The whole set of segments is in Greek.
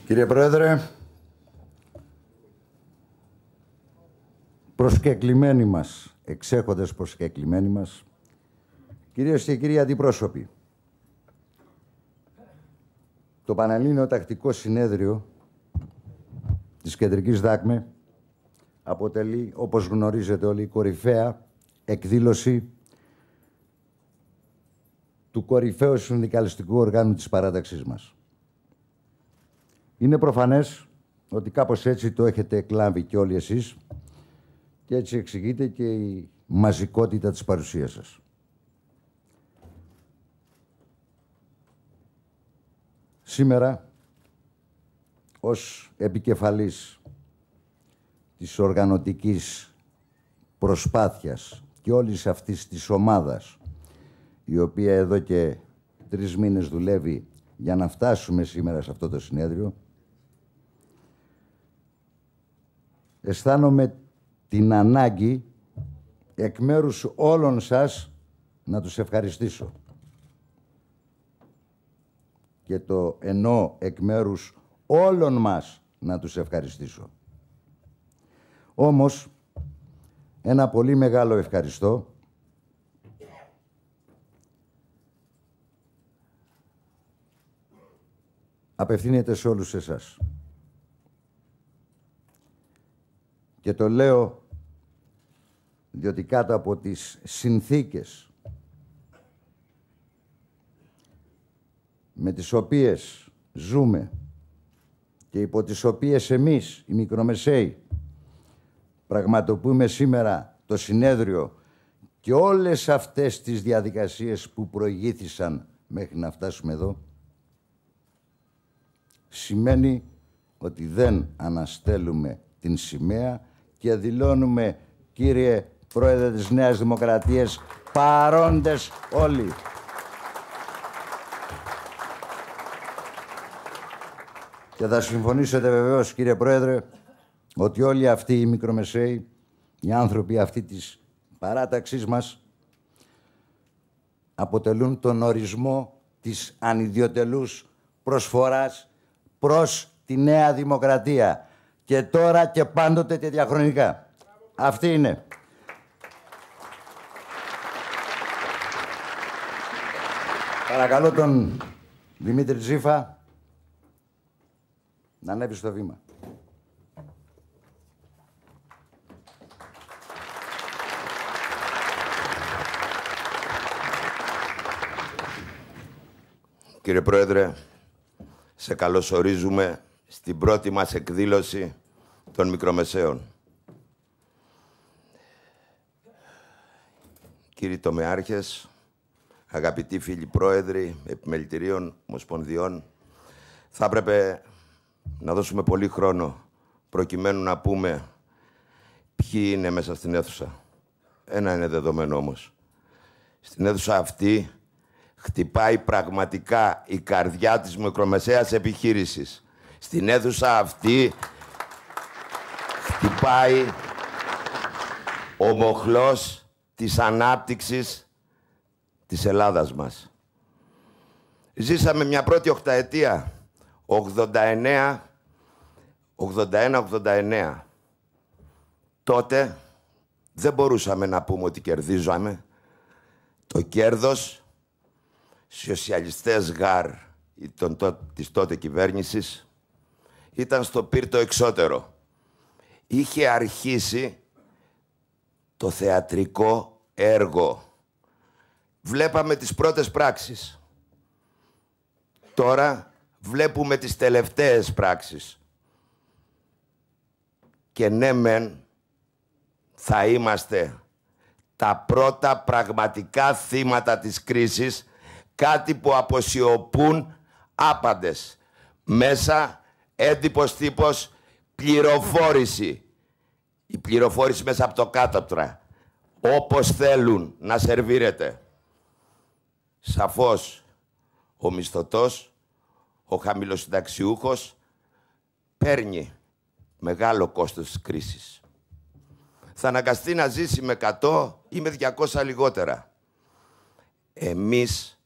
Κύριε Πρόεδρε, προσκεκλημένοι μας, εξέχοντες προσκεκλημένοι μας, κυρίες και κύριοι αντιπρόσωποι, το Πανελλήνιο Τακτικό Συνέδριο της Κεντρικής ΔΑΚΜΕ αποτελεί, όπως γνωρίζετε όλοι, κορυφαία εκδήλωση του κορυφαίου συνδικαλιστικού οργάνου της παράταξής μας. Είναι προφανές ότι κάπως έτσι το έχετε εκλάβει και όλοι εσείς και έτσι εξηγείται και η μαζικότητα της παρουσίας σας. Σήμερα, ως επικεφαλής της οργανωτικής προσπάθειας και όλης αυτής της ομάδας, η οποία εδώ και 3 μήνες δουλεύει για να φτάσουμε σήμερα σε αυτό το συνέδριο, αισθάνομαι την ανάγκη εκ μέρους όλων σας να τους ευχαριστήσω. Και το εννοώ εκ μέρους όλων μας να τους ευχαριστήσω. Όμως, ένα πολύ μεγάλο ευχαριστώ απευθύνεται σε όλους εσάς. Και το λέω διότι κάτω από τις συνθήκες με τις οποίες ζούμε και υπό τις οποίες εμείς, οι μικρομεσαίοι, πραγματοποιούμε σήμερα το συνέδριο και όλες αυτές τις διαδικασίες που προηγήθησαν μέχρι να φτάσουμε εδώ, σημαίνει ότι δεν αναστέλουμε την σημαία και δηλώνουμε, κύριε Πρόεδρε της Νέας Δημοκρατίας, παρόντες όλοι. Και θα συμφωνήσετε βεβαίως, κύριε Πρόεδρε, ότι όλοι αυτοί οι μικρομεσαίοι, οι άνθρωποι αυτοί της παράταξής μας, αποτελούν τον ορισμό της ανιδιοτελούς προσφοράς προς τη Νέα Δημοκρατία. Και τώρα και πάντοτε και διαχρονικά. Αυτή είναι. Παρακαλώ τον Δημήτρη Τζίφα να ανέβει στο βήμα. Κύριε Πρόεδρε, σε καλωσορίζουμε στην πρώτη μας εκδήλωση των μικρομεσαίων. Κύριοι τομεάρχες, αγαπητοί φίλοι πρόεδροι επιμελητηρίων, ομοσπονδιών, θα έπρεπε να δώσουμε πολύ χρόνο προκειμένου να πούμε ποιοι είναι μέσα στην αίθουσα. Ένα είναι δεδομένο όμως. Στην αίθουσα αυτή χτυπάει πραγματικά η καρδιά της μικρομεσαίας επιχείρησης. Στην αίθουσα αυτή χτυπάει ο μοχλός της ανάπτυξης της Ελλάδας μας. Ζήσαμε μια πρώτη οκταετία, 81-89. Τότε δεν μπορούσαμε να πούμε ότι κερδίζαμε. Το κέρδος, σοσιαλιστές γάρ, της τότε κυβέρνησης ήταν στο Πύρτο Εξώτερο. Είχε αρχίσει το θεατρικό έργο. Βλέπαμε τις πρώτες πράξεις. Τώρα βλέπουμε τις τελευταίες πράξεις. Και ναι μεν, θα είμαστε τα πρώτα πραγματικά θύματα της κρίσης, κάτι που αποσιωπούν άπαντες. Μέσα, έντυπος τύπος, πληροφόρηση. Η πληροφόρηση μέσα από το κάτωπτρα. Όπως θέλουν να σερβίρεται. Σαφώς, ο μισθωτός, ο χαμηλοσυνταξιούχος, παίρνει μεγάλο κόστος της κρίσης. Θα αναγκαστεί να ζήσει με 100 ή με 200 λιγότερα. Εμείς,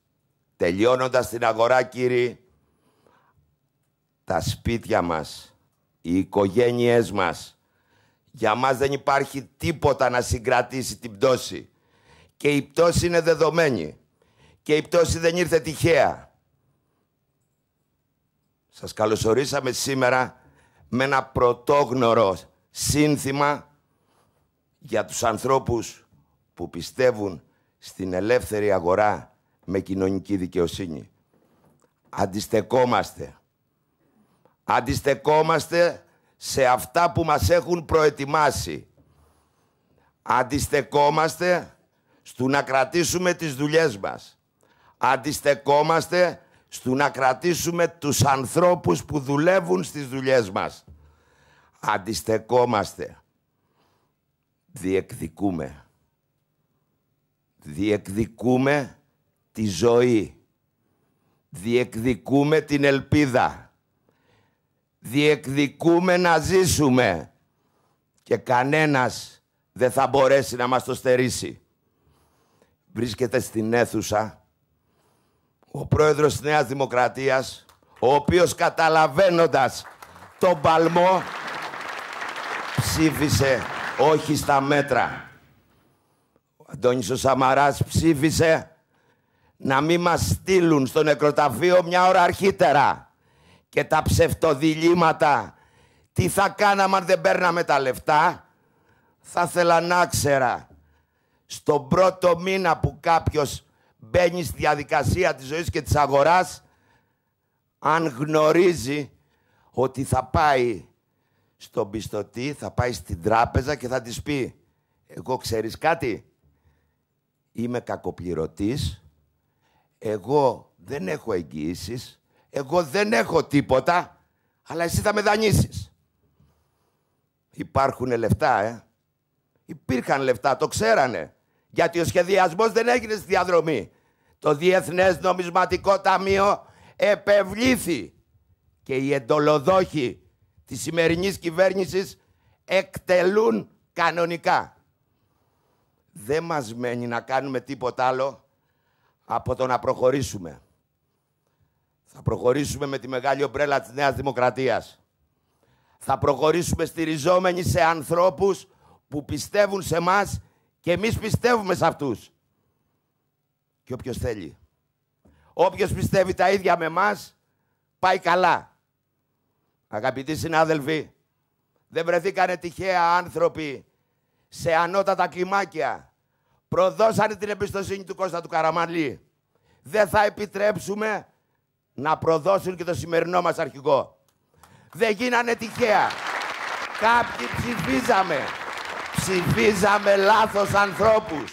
τελειώνοντας την αγορά, κύριοι, τα σπίτια μας, οι οικογένειές μας, για μας δεν υπάρχει τίποτα να συγκρατήσει την πτώση. Και η πτώση είναι δεδομένη. Και η πτώση δεν ήρθε τυχαία. Σας καλωσορίσαμε σήμερα με ένα πρωτόγνωρο σύνθημα για τους ανθρώπους που πιστεύουν στην ελεύθερη αγορά με κοινωνική δικαιοσύνη. Αντιστεκόμαστε. Αντιστεκόμαστε σε αυτά που μας έχουν προετοιμάσει. Αντιστεκόμαστε στο να κρατήσουμε τις δουλειές μας. Αντιστεκόμαστε στο να κρατήσουμε τους ανθρώπους που δουλεύουν στις δουλειές μας. Αντιστεκόμαστε. Διεκδικούμε. Διεκδικούμε τη ζωή. Διεκδικούμε την ελπίδα. Διεκδικούμε να ζήσουμε. Και κανένας δεν θα μπορέσει να μας το στερήσει. Βρίσκεται στην αίθουσα ο πρόεδρος της Νέας Δημοκρατίας, ο οποίος καταλαβαίνοντας τον παλμό ψήφισε όχι στα μέτρα. Ο Αντώνης ο Σαμαράς ψήφισε να μην μας στείλουν στο νεκροταφείο μια ώρα αρχίτερα. Και τα ψευτοδιλήμματα, τι θα κάναμε αν δεν παίρναμε τα λεφτά, θα ήθελα να ξέρα. Στον πρώτο μήνα που κάποιος μπαίνει στη διαδικασία της ζωής και της αγοράς, αν γνωρίζει ότι θα πάει στον πιστωτή, θα πάει στην τράπεζα και θα της πει «Εγώ ξέρεις κάτι, είμαι κακοπληρωτής, εγώ δεν έχω εγγυήσεις, εγώ δεν έχω τίποτα, αλλά εσύ θα με δανείσεις». Υπάρχουν λεφτά, Υπήρχαν λεφτά, το ξέρανε. Γιατί ο σχεδιασμός δεν έγινε στη διαδρομή. Το Διεθνές Νομισματικό Ταμείο επευλήθη. Και οι εντολοδόχοι της σημερινής κυβέρνησης εκτελούν κανονικά. Δεν μας μένει να κάνουμε τίποτα άλλο από το να προχωρήσουμε. Θα προχωρήσουμε με τη μεγάλη ομπρέλα της Νέας Δημοκρατίας. Θα προχωρήσουμε στηριζόμενοι σε ανθρώπους που πιστεύουν σε μας και εμείς πιστεύουμε σε αυτούς. Και όποιος θέλει. Όποιος πιστεύει τα ίδια με μας, πάει καλά. Αγαπητοί συνάδελφοι, δεν βρεθήκανε τυχαία άνθρωποι σε ανώτατα κλιμάκια. Προδώσανε την εμπιστοσύνη του Κώστα του Καραμανλή. Δεν θα επιτρέψουμε να προδώσουν και το σημερινό μας αρχηγό. Δεν γίνανε τυχαία. Κάποιοι ψηφίζαμε λάθος ανθρώπους.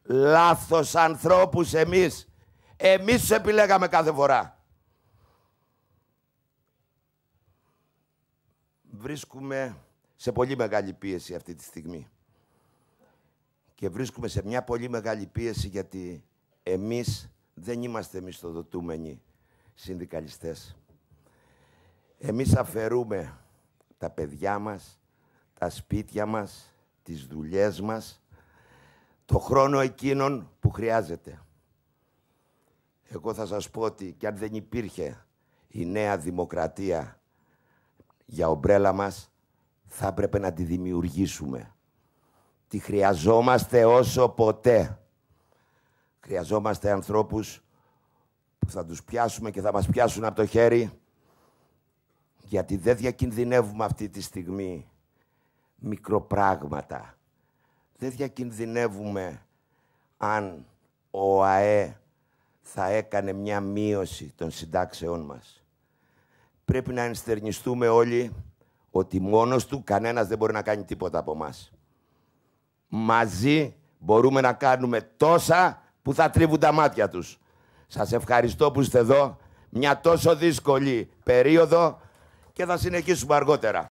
Λάθος ανθρώπους εμείς. Εμείς τους επιλέγαμε κάθε φορά. Βρίσκουμε σε πολύ μεγάλη πίεση αυτή τη στιγμή. Και βρίσκουμε σε μια πολύ μεγάλη πίεση γιατί εμείς δεν είμαστε μισθοδοτούμενοι συνδικαλιστές. Εμείς αφαιρούμε τα παιδιά μας, τα σπίτια μας, τις δουλειές μας, το χρόνο εκείνων που χρειάζεται. Εγώ θα σας πω ότι κι αν δεν υπήρχε η Νέα Δημοκρατία για ομπρέλα μας, θα έπρεπε να τη δημιουργήσουμε. Τη χρειαζόμαστε όσο ποτέ. Χρειαζόμαστε ανθρώπους που που θα τους πιάσουμε και θα μας πιάσουν από το χέρι, γιατί δεν διακινδυνεύουμε αυτή τη στιγμή μικροπράγματα. Δεν διακινδυνεύουμε αν ο ΑΕ θα έκανε μια μείωση των συντάξεών μας. Πρέπει να ενστερνιστούμε όλοι ότι μόνος του κανένας δεν μπορεί να κάνει τίποτα από μας. Μαζί μπορούμε να κάνουμε τόσα που θα τρίβουν τα μάτια τους. Σας ευχαριστώ που είστε εδώ. Μια τόσο δύσκολη περίοδο και θα συνεχίσουμε αργότερα.